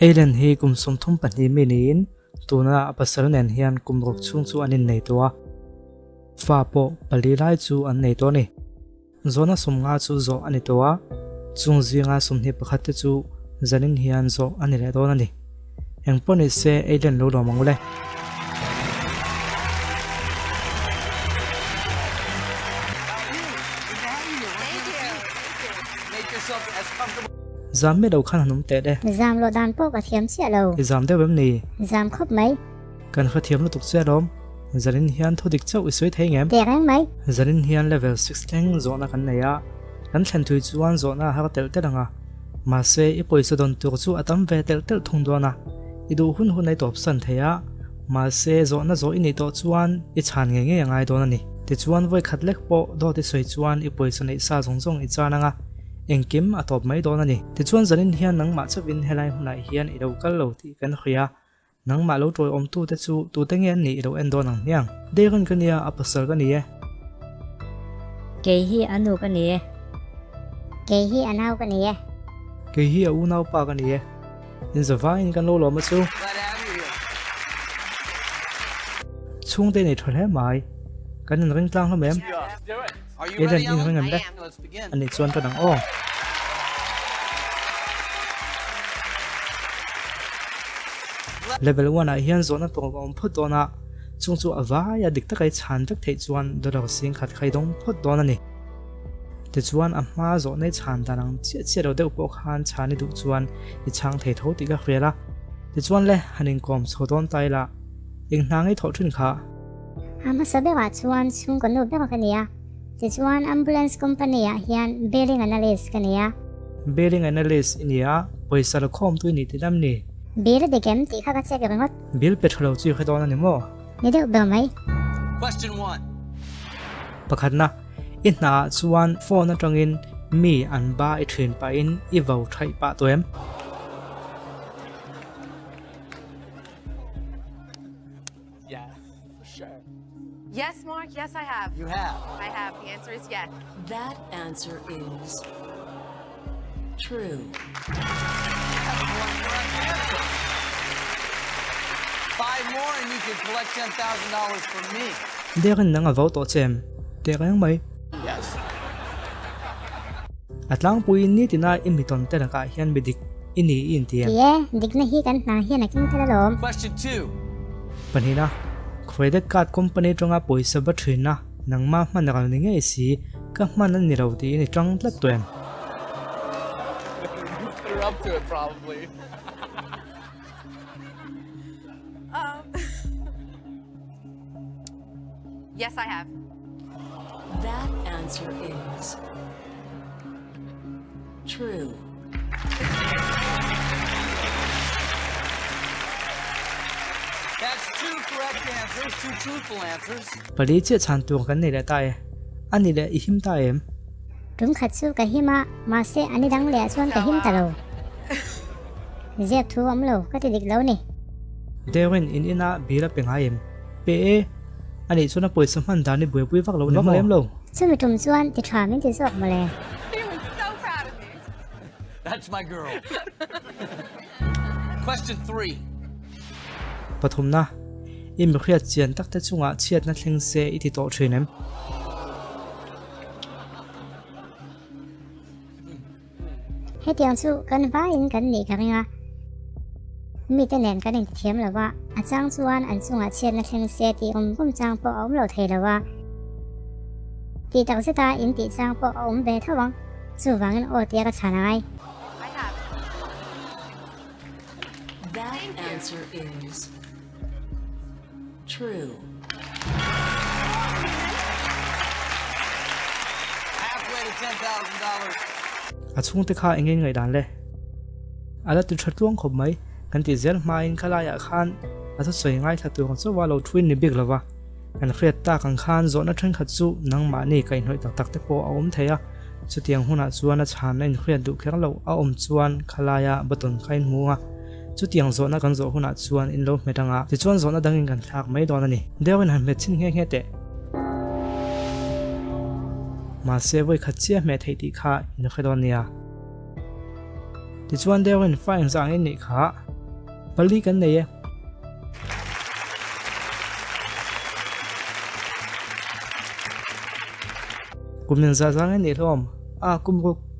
Eilen hi kum som thum pahnih minin tuna apasal nen hian kum ruk chung chu anin nei tua fa po pali lai chu an nei to ni zona som nga chu zo ani towa chung zinga som ni pakhat te chu zanin hian zo ani le don ani engpon ni se eilen lo mangule Zam me đâu khăn hanum te de Zam lo dan po ka thiam chia lo Zam de wem ni Zam khop mai kan kha thiam lo tuk che rom zanin hian thodik chau isoi thei ngem te rang mai zanin hian level 16 zona kan neya kan thlen thui chuan zona har tel telanga ma se I poisa don tur chu atam ve tel tel thung dona idu hun hun nei top san theya ma se zona zo ini to chuan I chan nge nge ngai don ani ti chuan voi khatlek po do ti soi chuan I poisa nei sa zong zong I chananga engkim atop mai don ani ti chuan zanin hian nang ma chawin helai hunai hian I do kal lo ti kan khria nang ma lo troi om tu te chu tu te ngen ni do en don ang niang de ron kania apasal ka ni e ke hi anu ka ni ke hi anau ka ni ke hi u nau pa ka ni e in zawa in kan lo ma chu chung te ni thole mai kan ring tlang lo mem Eilen in ring am de ani chuan ta dang o level 1 a hian zona to om phut dona chung chu awaya dik takai chan tak thei chuan dorar sing khat khai dong phut dona ni te chuan a hma zo nei chan darang che che ro deuh po khan chani du chuan I chang thei tho ti ka hrela te chuan le hanin kom chodon taila ing hnangai tho thin kha ama sabe wa chuan chung kan no be ka ni te chuan ambulance company a hian billing analyst ka ni billing analyst inia poisa ro khom tu ni tinam ni bill de gem ti kha ka che ga ngot bill petrol chi khai dona ni mo ni de be mai Question 1. pakhat na inna chuan phone atangin mi an ba I thin pa in I vo thai pa toem Yeah, for sure. Yes, Mark, yes, I have. You have. I have. The answer is yes. That answer is true. Five more and you can collect $10,000 from me. derin nang avo to chem terang mai Yes. atlang puin ni tina imiton te ka hian bidik ini in tiam ye dik na hi kan na hian a king tela lom Question 2. panina credit card company tonga poisa ba thina nang ma man ral ni nge si ka man an ni ro ti ni tang tlat toem You're up to it probably. Yes, I have. That answer is true. That's two correct answers, two truthful answers. pali che chan tu kan ni le ta e ani le I him ta em rum khat chu ka hima ma se ani dang le chuan ka him ta lo je thu am lo ka ti dik lo ni derin in ina bira penga em pe ani chuna poisa man da ni bui vak lo ni lem lo chu mi tum chuan ti thwa min ti sok ma le He was so proud of me. That's my girl. Question 3. pathum na im khriat chian tak te chunga chiat na thleng se I ti to thinem he tiang chu kan va in kan ni ka ringa mi te nen kan in thiam lo wa a chang chuan an chunga chian na thleng se ti kum chang po om lo thei lo wa ti tak se ta in ti chang po om be thawang chu wangin o tia ka chanai I have. That answer is true. Halfway to $10,000. a chung te kha engei ngai dan le ala ti thatluang khop mai kan ti zel ma in khala ya khan a tho soi ngai thatu kan so wa lo twin ni big lawa kan khriat ta kan khan zona thren khat chu nang ma ni kai noi tak tak te po a om theya chu tiang huna chuan a chan in khriat du kher lo a om chuan khala ya baton khain muwa chu tiang zona kan zo huna chuan in lo metanga ti chuan zona dangin kan thak mai don ani dewin han met chin nge nge te ma se voi khat chia me thei ti kha in khadon nia ti chuan derin fine zang in ni kha pali kan nei e kum nen za zang ni hlom a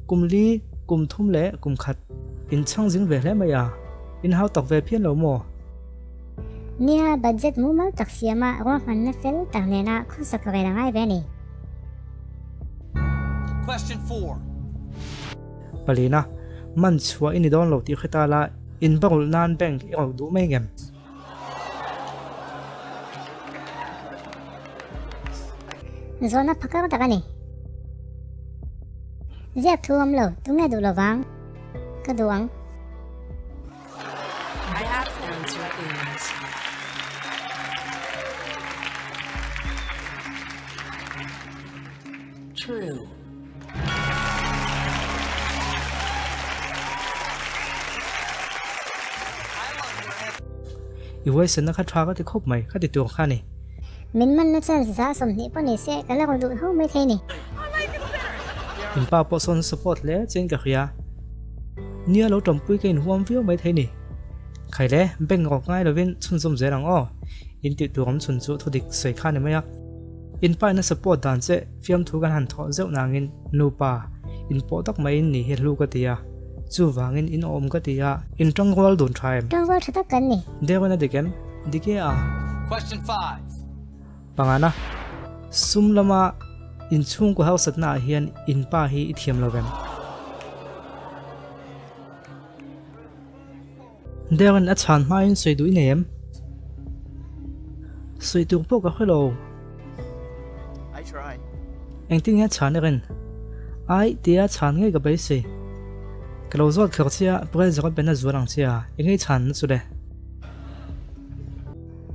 kum li kum thum le kum khat in chang jing ve hle maya in hau tak ve phian lo mo nia budget mu mal tak siama ro man na fel tang ne na khu sak ve ngai ve ni Question 4. palina man chua in don lo ti khata la in bagul nan bank i au du mai ngem zona phakar ta ni zep thuam lo tu nge du lo wang ka duang That answer is true. i wai sen na kha thwa ka ti khop mai kha ti tu kha ni min man na chan za som ni pa ni se ka la ko du ho mai the ni in pa po son support le chen ka khia nia lo tom pui ke in huam view mai thei ni khai le beng ngok ngai lo win chun som je rang o in ti tu rom chun chu thodik sei kha ni maya in pa na support dan che fiam thu kan han tho zeu nangin nu pa in po tak mai ni he lu ka tia chu wangin in om ka tia in tangwal don thaim tang wa thata kan ni de na dikem dike a Question 5. pangana sum lama in chung ko hau satna hian in pa hi i thiam lovem dewan a chan ma in soi du nem soi tu po ka hello I tried. engting a chan ren ai tia chan ngai ka bai se kalo zot khar chia pre zot bena zurang chia engai chan na chu de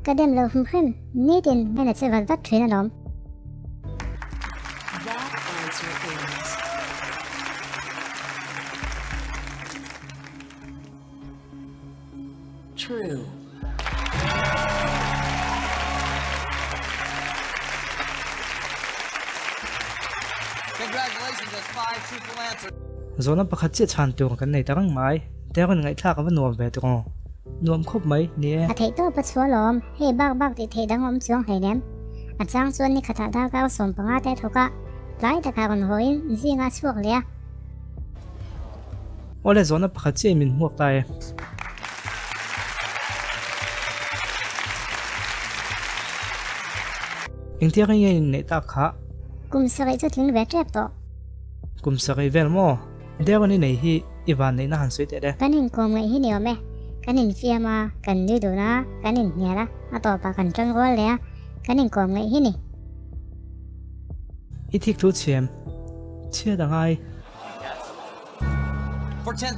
ka dem lo hum khem ni tin me na che van vat thrin alom That answer is true. Congratulations, that's 5 truthful answers. zona pakhat che chan tu kan nei tarang mai dewan ngai thla ka nuam ve tu nuam khop mai ni a thei to pa chua lom he bak bak ti thei dang om chuang hai nem a chang chuan ni khatha da ka som panga te thoka lai ta ka gon hoin zinga chuak le ole zona pakhat che min huak ta e engtia ka yen nei ta kha kum sarai chu thing ve trep to kum sakai vel mo dewani nei hi iwan nei na han soi te de kanin kom ngai hi ni ome kanin fiama kan ni du na kanin nya la a to pa kan tang gol le kanin kom ngai hi ni i thik thu chem chia da ngai For $10,000.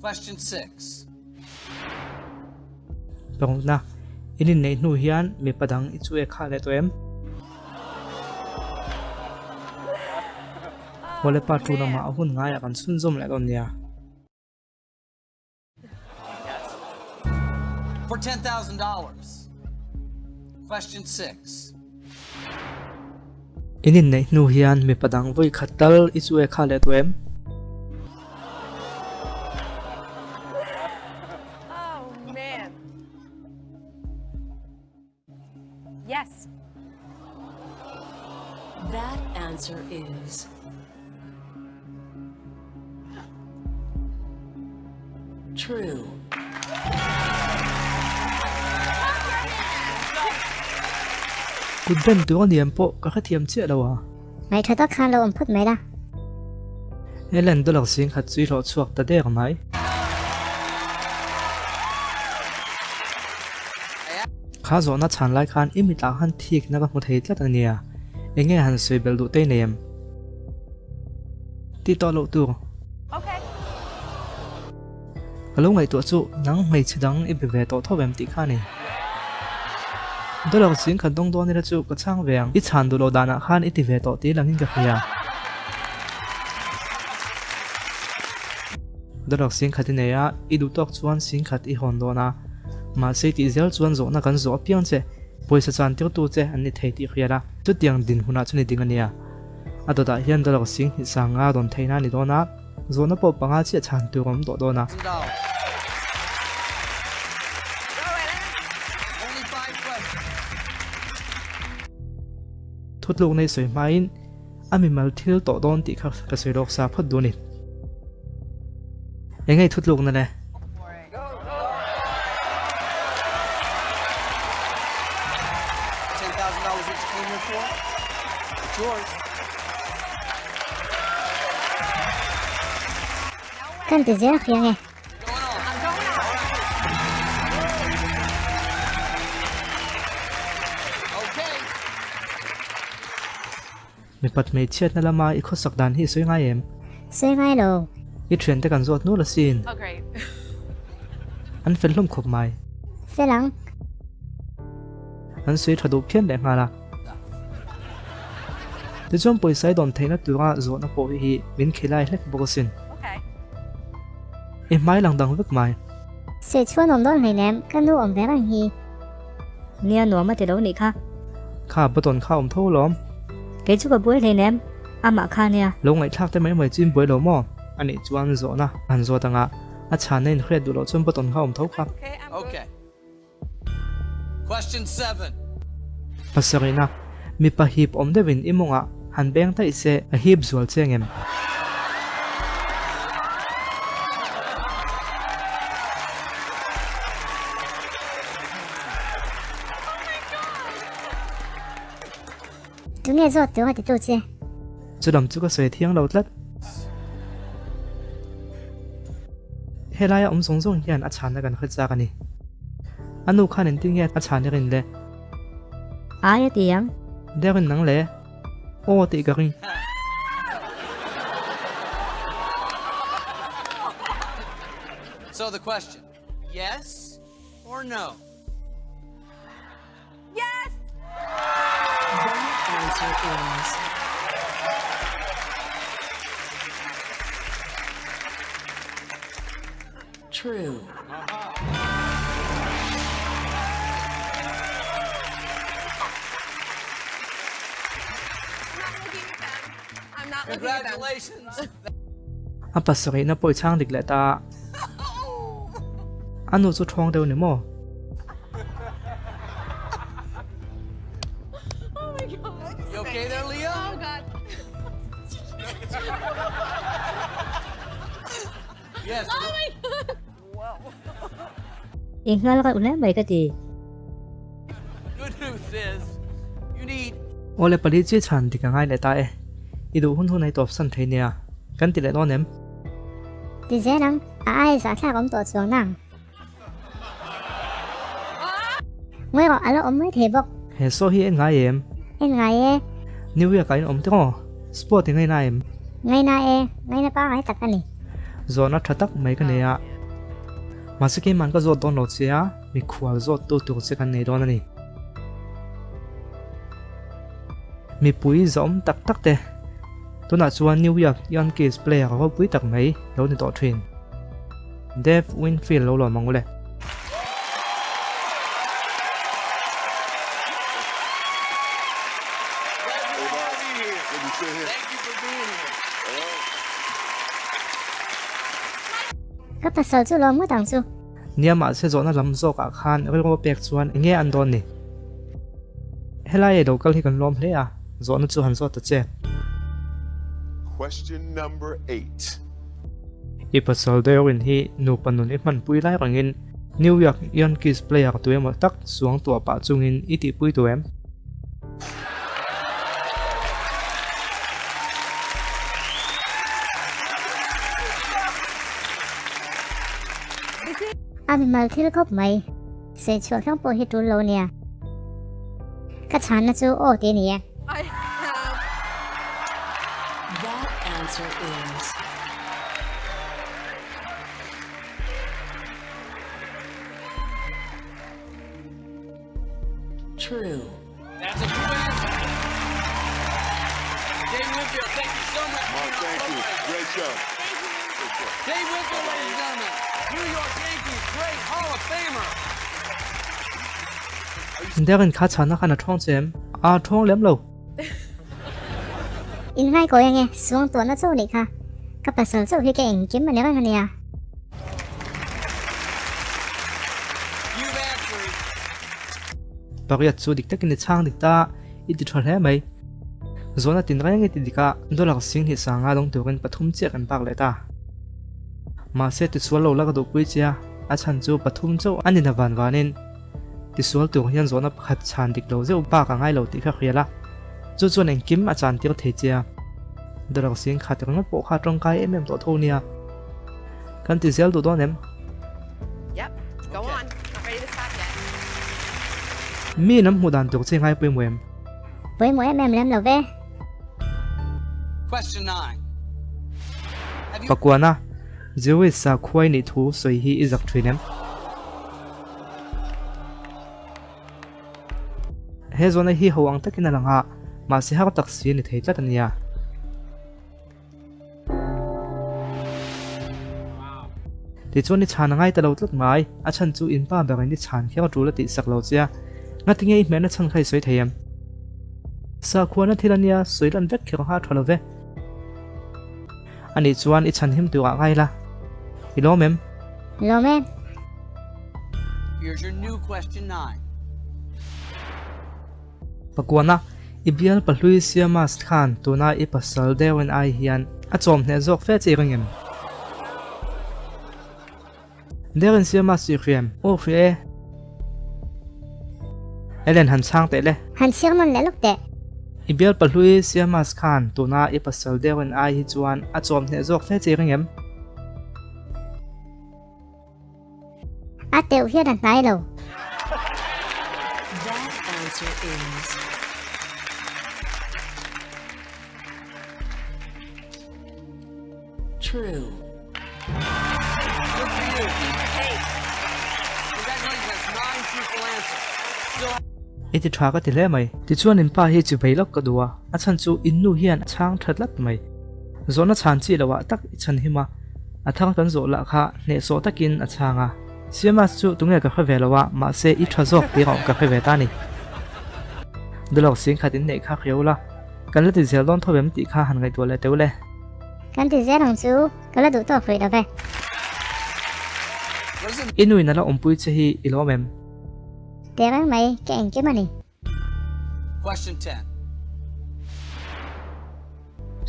Question 6. pong na inin nei nu hian mi padang i chu e kha le to em wale pa tu na ma hun ngai kan sun zom le don nia For $10,000. Question 6. inin nei nu hian mi padang voi khatal i chu e kha le to em Oh, man. Yes. That answer is true. kun ben tu ni em po ka kha thiam che lo wa mai thata khan lo om phut mai la elen dollar sing khat chui lo chuak ta de mai kha zo na chan lai khan imi ta han thik na ka mu thei tlat ania enge han soi bel du te nem ti to lo tu Okay. alo ngai to chu nang mai chidang i be ve to thobem ti kha ni dollar sing khan dong do ni ra chu ka chang veng i chan du lo dana khan i ti ve to ti langin ka khia dollar sing khat ne ya i du tok chuan sing khat i hon do na ma se ti zel chuan zo na kan zo piang che poisa chan tir tu che an ni thei ti khiara chu tiang din huna chu ni ding ania adoda hian dollar sing hi sanga don theina ni do na zo na po panga che chan tu rom do do na $1,000. ทุดลูกในสวยไม้อามีมัลทิลโตโดนติครับกระสวยดอกสาพดดูนี่ยังไงทุดลูกนั่นแหละ $10,000 that you came here for? It's yours. 跟着这样样诶， Going on. I'm going out. Okay. มีปัดไม่เชียดนั่นละมาอีกคนสักดานที่สวยงามเอ็ม 所以我咯， อีเทรนแต่กันจวดนู้นละสิน Oh, great. อันเป็นลุ่มขบไม้ 非人 อันสวยถดูเพี้ยนแดงมาละแต่จอมป่วยใส่ดอนเทนัดตัวจวดนักป่วยฮีมินเคไลเล็กบอกสิน Okay. เอ็มไม้หลังดังลึกไม้ 谁穿我们来呢？跟路我们别人去，你要挪么的路你看， ข้าบตนข้าอมเท่าล้อม 给这个不会来呢？阿玛看呢？ ลงไอ้ทักได้ไหมไม่จิ้มป่วยหลอมออันนี้จวนจวนะอันจวดังอ่ะอาชาเน้นเครียดดูเราจนบตนข้าอมเท่าครับ Okay, I'm good. Okay. Question 7. ภาษาเรนักมีปะฮีบอมได้วินอิมงอ่ะหันแบงไต้เสอฮีบจวลเจงเอ็ม 中间做对我的肚子， จะดำจุกเสียเที่ยงเราลัดเฮลายอมสงสงยันอาชานกันขึ้นจากกันนี่อันนู้ขันติ้งเงี้ยอาชานเดินเลย 阿一点， เดินนังเลยโอ้ตีกัน So the question, yes or no? Yes. That answer is true. I'm not looking at them. Congratulations. อันภาษาเรนักป่วยช่างดิกเลยตาอันนู้จุดทองเดียวนี่มั้ง Oh my god. You okay there, Leo? Oh god. Yes. Oh my god. Whoa. 应该那个有那么个的， Good news is you need โอเลปริจิชันดิกันง่ายเลยตาอีดูหุ่นในตัวสันเทเนียกันติดเลยนอนเอ็ม 的这人阿爱啥看我们多装人，我个阿拉我们提不， เฮโซฮีเอ็นง่ายเอ็ม 因为诶， นิวอยากกันอมที่อ๋อสปอร์ตยังไงนายเอ็ม 我那诶，我那把爱打个呢， จอนัททักไม่กันเนี่ยมาสกิมันก็จอดโดนหลอดเสียมีขวานจอดตัวตัวเสียกันในโดนนี่มีปุ๋ยจอมตักเตะตัวน่ะชวนนิวยอร์กยอนกิสเพลย์เขาปุ๋ยตักไหมแล้วในต่อเทรนเดฟวินฟิลด์เราหล่อมังเลย Thank you for being here. 个把手就拢没挡住， เนี่ยมาเสียจอน่ะลำโซกอาคารเรียกว่าเปียกชวนเงี้ยอันโดนนี่เฮล่าเอโดกัลที่กันล้อมเลยอ่ะจอน่ะจูหันจอตัดเจ็บ Question number 8. อีปัสสาวะเดียวกันที่นูปนุนอีมันปุยไล่รังอินนิวยอร์กยอนกิสเพลย์ตัวเองมาตักสวงตัวป่าจุงอินอีติปุยตัวเอง 阿咪malที่คบไหมเสียช่วงข้างปวดที่ตัวเราเนี่ยก็ฉันน่ะจูโอ้ดีเนี่ย I have. That answer is true. That's a good answer. Dave Winfield, thank you so much. Mark, thank you. Great show. Dave Winfield, ladies and gentlemen, New York Yankees great Hall of Famer. เดี๋ยวกันข้าฉันนะขนาดท้องเสียมท้องเลี้ยมเรา 因为嗰樣嘢上ตัวน่ะ做你ค่ะก็把手做去嘅應檢咪你講เนี่ย You've answered. ปากยัดสูดิกตะกินในช่างดิกตาอีติดทอดแท้ไหม zona tin rai nge ti dika dolak sing hi sanga dong turin pathum che kan pak leta ma se ti swal lo la ka do pui chia a chan chu pathum chu ani na van wanin ti swal tu hian zona pakhat chan dik lo zeu pa ka ngai lo ti kha khriala chu chuan eng kim a chan tir thei chia dolak sing kha tir na po kha tong kai em to thonia kan ti zel do don em Yep. Go on. Not ready to stop yet. mi nam hu dan tuk che ngai pui muem với mỗi em lem lo ve Question 9. Have you pakwana zewi sa khwai ni thu soi hi izak thinem he zona hi howang takina langa ma se ha taksi ni theitla tania ti choni chana ngai ta lo tlat mai a chan chu in pa ba ni chan khia tu la ti sak lo chia ngatinge i mena chan khai soi theiam sa khwana thilania soiran vek khir ha thalo ve ani chuan i chan him tu a ngai la ilo mem lo men Here's your new question 9. pakwana ibial palhui siamas khan tuna i pasal dewen ai hian a chom hne zok fe che ringem derin siamas si khriam o khre elen han chang te le han chiang non le lok te ibial palhui siamas khan tuna i pasal dewen ai hi chuan a chom hne zok fe che ringem a teu hian an tai lo That answer is true. Good for you. Congratulations. That's 9 truthful answers. iti thwa ka ti le mai ti chuan in pa hi chu beilok ka duwa a chan chu innu hian chang thatlat mai zona chan chi lawa tak i chan hima a thang kan zo la kha ne so takin a changa siamas chu tunge ka khave lawa ma se i thazok ti ro ka khave ta ni dolok sing khatin nei kha khreula kan la ti zel don thobem ti kha han ngai to le teule kan ti zel hong chu kala du to khoi lo ve What is it? inui na la ompui che hi ilo mem te rang mai ke eng ke mani Question 10.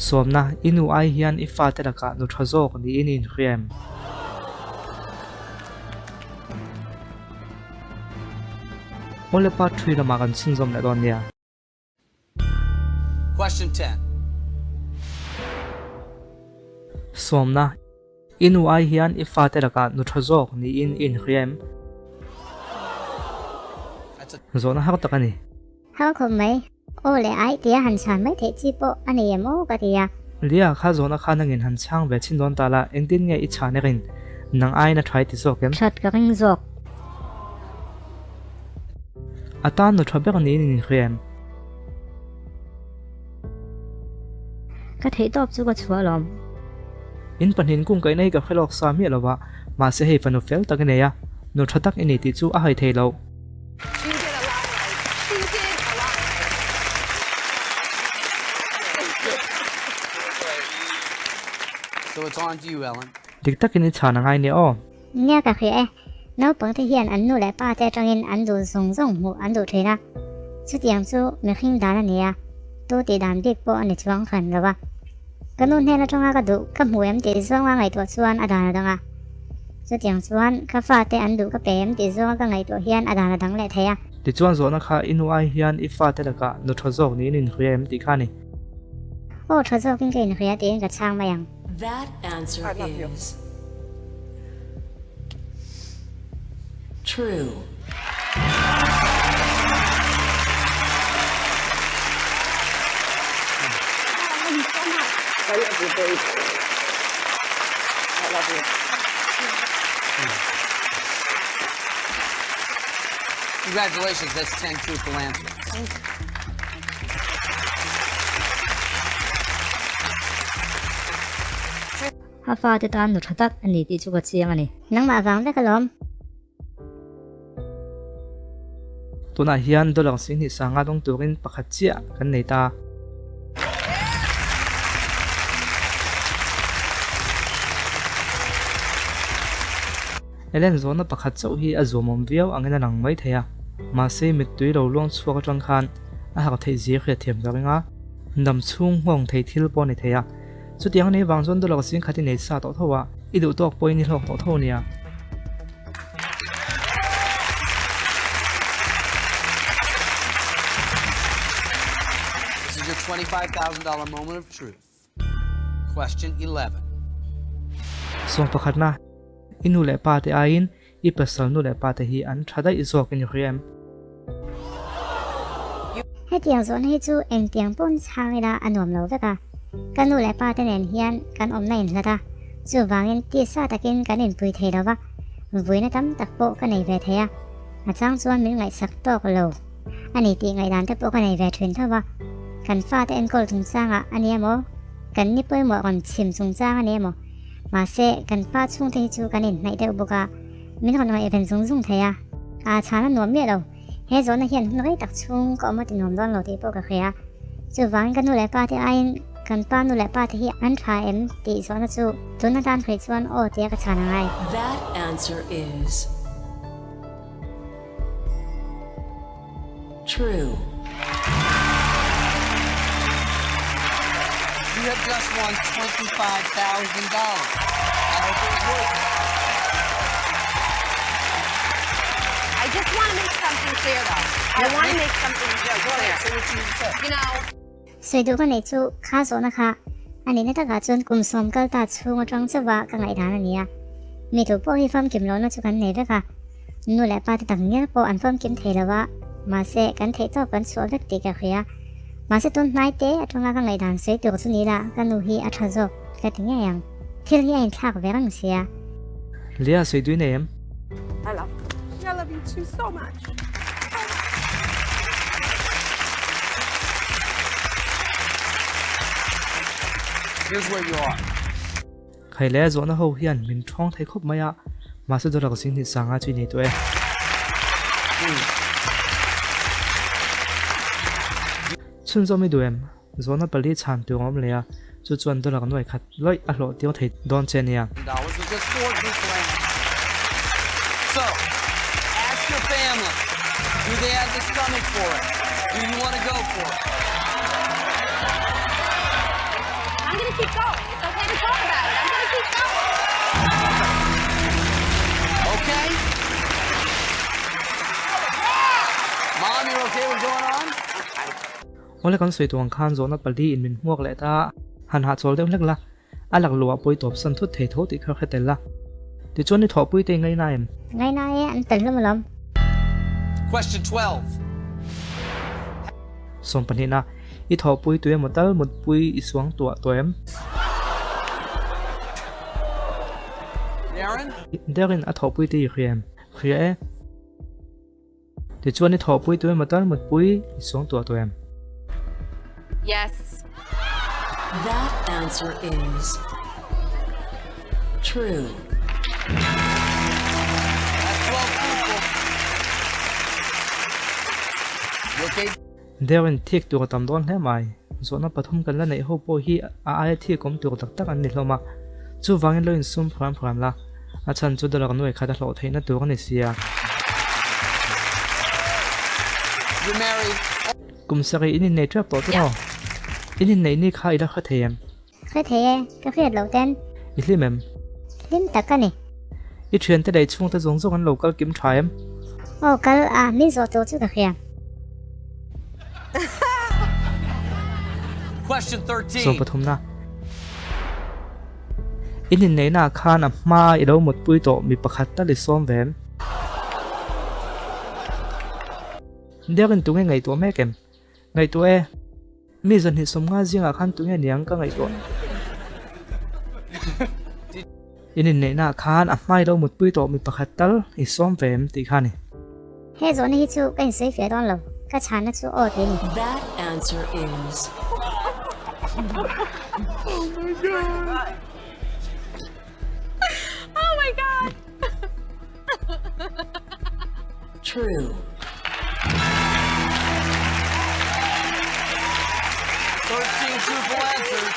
somna inu ai hian i fa te laka nu thazok ni in khriam ole pa thui la ma kan chingzom le don nia Question 10. somna inu ai hian i fa te laka nu thazok ni in khriam That's a zona har takani ha khom mai o le ai tia han chan mai the chi po ani emo ka tia lia kha zona kha nangin han chang ve chin don tala engtin nge i chane rin nang ai na try ti zokem that ka ring zok atan nu thabek ni in khriam ka thei top chu ka chua lom in panin kung kai nei ka khelok sa mi lawa ma se hei fanu fel takane ya nu thatak ini ti chu a hai thei lo You did a lot right. You did a lot right. So it's on to you, Ellen. dik takin i chana ngai ni o nya ka khie nau pang te hian an nu le pa te tangin an du zong zong mu an du thena chu tiang chu me khing dan ania to ti dan dik po ani chuang khan lawa kanun hena tonga ka du ka muem ti zong wa ngai to chuan adana danga chu tiang chuan ka fa te an du ka pem ti zong ka ngai to hian adana dang le theya ti chuan zona kha inu ai hian i fa te laka nu thazok ni in khriam ti khani o thazo king kein khia te ka chang mayang That answer I love you. is true. I love you, babe. I love you. Congratulations. That's 10 truthful answers. ha fa te tan nu thatak ani ti chu ka chiang ani nang ma wang ve ka lom tuna hian dolak sing ni sanga dong turin pakhat chia kan nei ta elen zona pakhat chau hi azomom viau angena lang mai theya ma se mit tui lo long chuak atang khan a har thei ji khre them zaringa นำช่วงห่วงไทยทิลปอนในเทียสุดยังในวางจนตัวหลักสิ่งขัดในซาต่อเท่าว่าอีดูตัวปอยนี่หลอกต่อเท่าเนี่ย This is your $25,000 moment of truth. Question 11. ส่วนประคัดนะอินูเลปาเตอาอินอีปัสสาวนูเลปาเตฮีอันทัดได้อิสวกินอยู่เรียม ให้เตียงโซนให้จูเองเตียงปุ่นชางเวลาอันวมเราเวกะกันนูและป้าเตเนนเฮียนกันอมในอินละตาจูวางอินตีซาตะกินกันอินปุยเทแล้ววะวุ้ยนะตั้มตักโปกันในเวทเฮียอาจารย์ส่วนมิไงสักตอกโลอันนี้ตีไงดานตะโปกันในเวทเทนเท่าวะกันฟ้าเตเอ็นกอลทุงจ้างอ่ะอันนี้โมกันนี่ป่วยหมดก่อนชิมทุงจ้างอันนี้โมมาเสกันป้าช่วงที่จูกันอินในเดบุกะมิคนมาเอเป็นซุงเทียอาชานั้นนวมเมียเราเฮโซนเฮียนน้อยตักช่วงก็มาตินวมดอนเราที่ปกเฮียจูวางกันนูและป้าเตอาอินกันป้านูและป้าเตฮีอันทรายตีโซนจูตุนนันเคยชวนโอเตียกชานังไง That answer is true. You have just won $25,000. I hope it was worth it. I just want to make something clear, though. I want to make something clear. You know, สวยดูกันในจูข้าโซนะคะอันนี้ในตะกาจนกลุ่มสมกัลตาชูงจังจะว่ากันไงด้านอันนี้มีถูกพ่อที่ฟังกิมล้อนะจูกันในเวกะนูและป้าที่ตั้งเงี้ยพออันฟังกิมเทแล้วว่ามาเสกันเทต่อกันสวดเวกติกะเฮียมาเสต้นนายเตะตรงกันไงด้านสวยดูสุนีละกันนูฮีอัทรจบกันถึงยังที่เรียนทักเวรังเสีย เลียสวยด้วยเนม I love you. I love you too so much. Here's where you are. ใครเล่โซนเอาเฮียนมินท้องไทยครบไหมอะมาสุดตัวหลักสิ่งที่สังอาจีนี่ตัวชุนโซไม่ดูเอ็มโซนนั้นผลิตชันตัวงอมเลยอะจุดจวนตัวหลักหน่วยขัดร้อยอโลเดียวไทยโดนเจเนีย Dollars with just 4 group rounds. So, ask your family. Do they have the stomach for it? Do you want to go for it? I'm going to keep going. It's okay to talk about it. I'm going to keep going. Okay? Mom, you're okay with going on? โอ้เล็กคนสวยตัวข้างโซนนั้นผลิตอินมินหัวเลยตาหันหาโซลเล็กละอันหลักหลัวปุยตบสันทุดเทโทติเขาแค่แต่ละเดี๋ยวจวนในถอปุยเตงไงนาย ไงนายอันตึงแล้วมาล้ม Question 12. ส่งปัญหานะอีถอปุยตัวเอ็มหมดตั้งหมดปุยอีสวงตัวเอ็ม Darren? เดรินอัถอปุยตีเรียมเรียเดี๋ยวจวนในถอปุยตัวเอ็มหมดตั้งหมดปุยอีสวงตัวเอ็ม Yes. That answer is true. That's 12 people. You okay? เดรินเทียกตัวตำดอนแค่ไหมส่วนนั้นปฐมกันแล้วในห้องโปฮีอาเทียกมตัวตักอันนี้เรามาจู่วางเงินลอยซุ่มพรำละอาจารย์จุดดลักหน่วยขัดหล่อไทยนั่นตัวกันในเสีย You're married. กลุ่มสกีอินในทรัพย์ตัวตัวอินในนี่ข้าอีดักเทียม เคยเทก็เครียดเหล่าเต้น อิลิมเอ็ม ลิ้นตะกันนี่ อีเทรนแต่ได้ช่วงแต่สงสกันโลกัลกิมทรายม โอ้กัลมินโซโตจุกะเฮีย Question ส่วนป 13. ฐมนะอินในหน้าข้านะมาอีเราหมดปุยโตมีประคัตตะลิซ้อมแหวนเดี๋ยวกันตัวไงตัวแม่เกมไงตัวมีสันนิษฐานว่าสิ่งอาคันตัวเนียงก็ไงตัวอินในหน้าข้านะมาอีเราหมดปุยโตมีประคัตตะลิซ้อมแหวนตีข้านี่ เฮโซนให้จูเป็นสวยเฟียดอนเราก็ชานักจูโอเตีนี่ That answer is Oh my God. true. 13 truthful answers.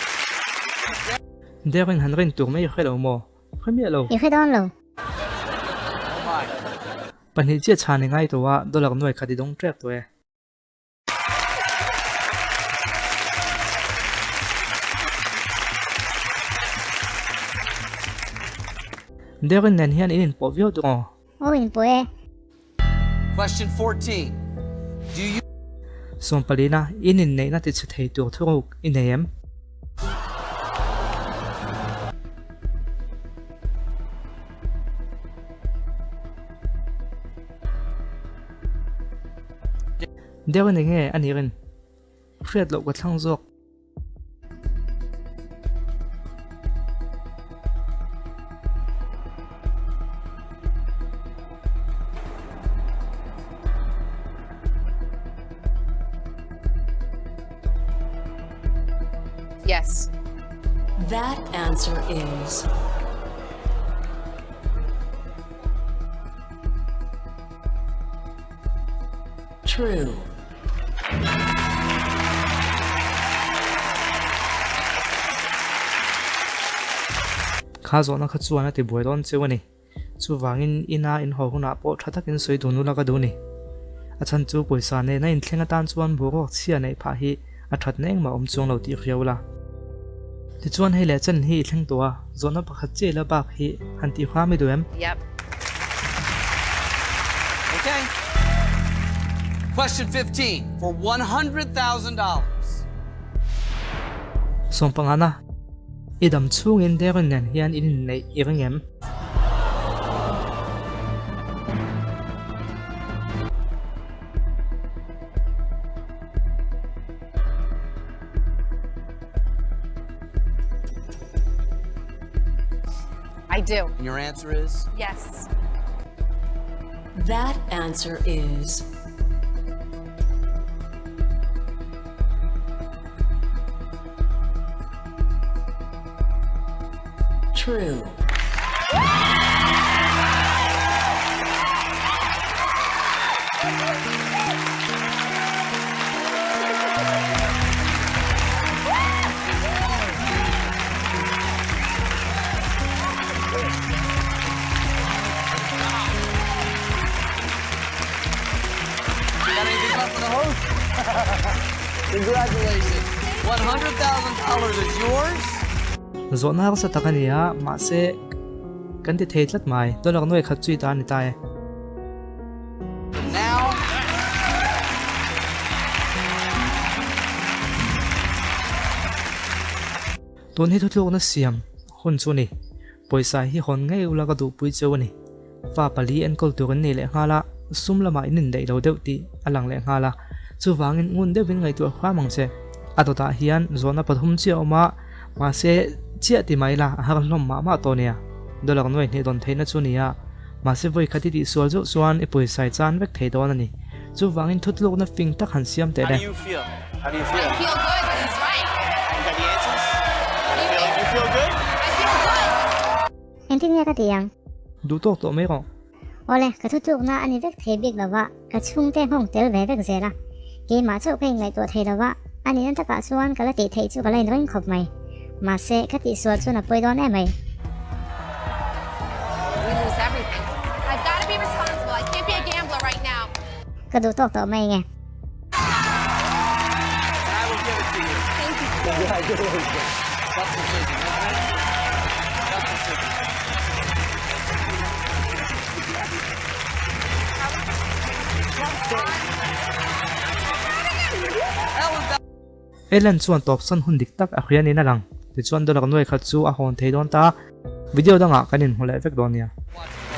เดี๋ยวกันหันเรื่องตัวไม่ค่อยเราโมค่อยมีเรา อยู่แค่ดอนเรา Oh my. ปัญหาเจี๊ยชาในง่ายตัวว่าดอลลาร์หน่วยคดีดงแทรกตัว Derin nen hian inin po vio tu o. O in poe. Question 14. Do you Som palina inin nei na ti chithei tu thuruk inayem. Derin nge anirin. Fred lo ka thlang zok. Yes. That answer is true. Kha zo na kha chuan ti buai don chewani. Chu wangin ina in ho huna po thathakin soi dunu la ka du ni. A chan chu poisa ne na in thlenga tan chuan buro chia nei pha hi a that neng ma chung lo ti riawla. Ti chuan hei le chan hi thleng tua zona pakhat che la bak hi han ti khwa mi duem. Yep. Okay. Question 15 for $100,000. Som pangana idam chungin derin nen hian in nei iringem. I do. And your answer is? Yes. That answer is true. Got anything left for the host? Congratulations. $100,000 is yours. Zona sa takania ma se kan ti thei tlat mai dollar noi khat chui ta ni tai. Now, Ton hi thutluk na siam hun chu ni. Poisa hi hon ngai ula ka du pui chu ni. Fa pali en kol tu ni le ngala sum lama inin dei lo deuh ti alang le ngala. Chu wangin ngun de win ngai tu khwa mang che. Atota hian zona pathum chi oma ma se chia ti mai la har hlom ma to nia. Dollar noi ni don theina chu nia. Ma se voi khati ti sual zo suan e poisa chan vek thei don ani. Chu wangin thutluk na fing tak han siam te How do le. you feel? How do you I feel? feel good, but he's right. You got the answers? You feel good? I feel good. En tin ya ka tiang. Du tok to mai ro. Ole ka thutuk na ani vek thei big lawa ka chung te hong tel ve vek zera. Ke ma chau phei ngai to thei lawa ani an ta ka chuan kala ti thei chu kala in ring khop mai. Ma se ka ti sual chu na poi don e mai. We lose everything. I've got to be responsible. I can't be a gambler right now. Ka du tok to mai nge. I will give it to you. Thank you. Congratulations. Tough decision, isn't it? Tough decision. Ellen chuan top san hun dik tak a khrian in alang. Ti chuan dollar noi khat chu a hon thei don ta. Video danga kanin hole vek don nia. Watch.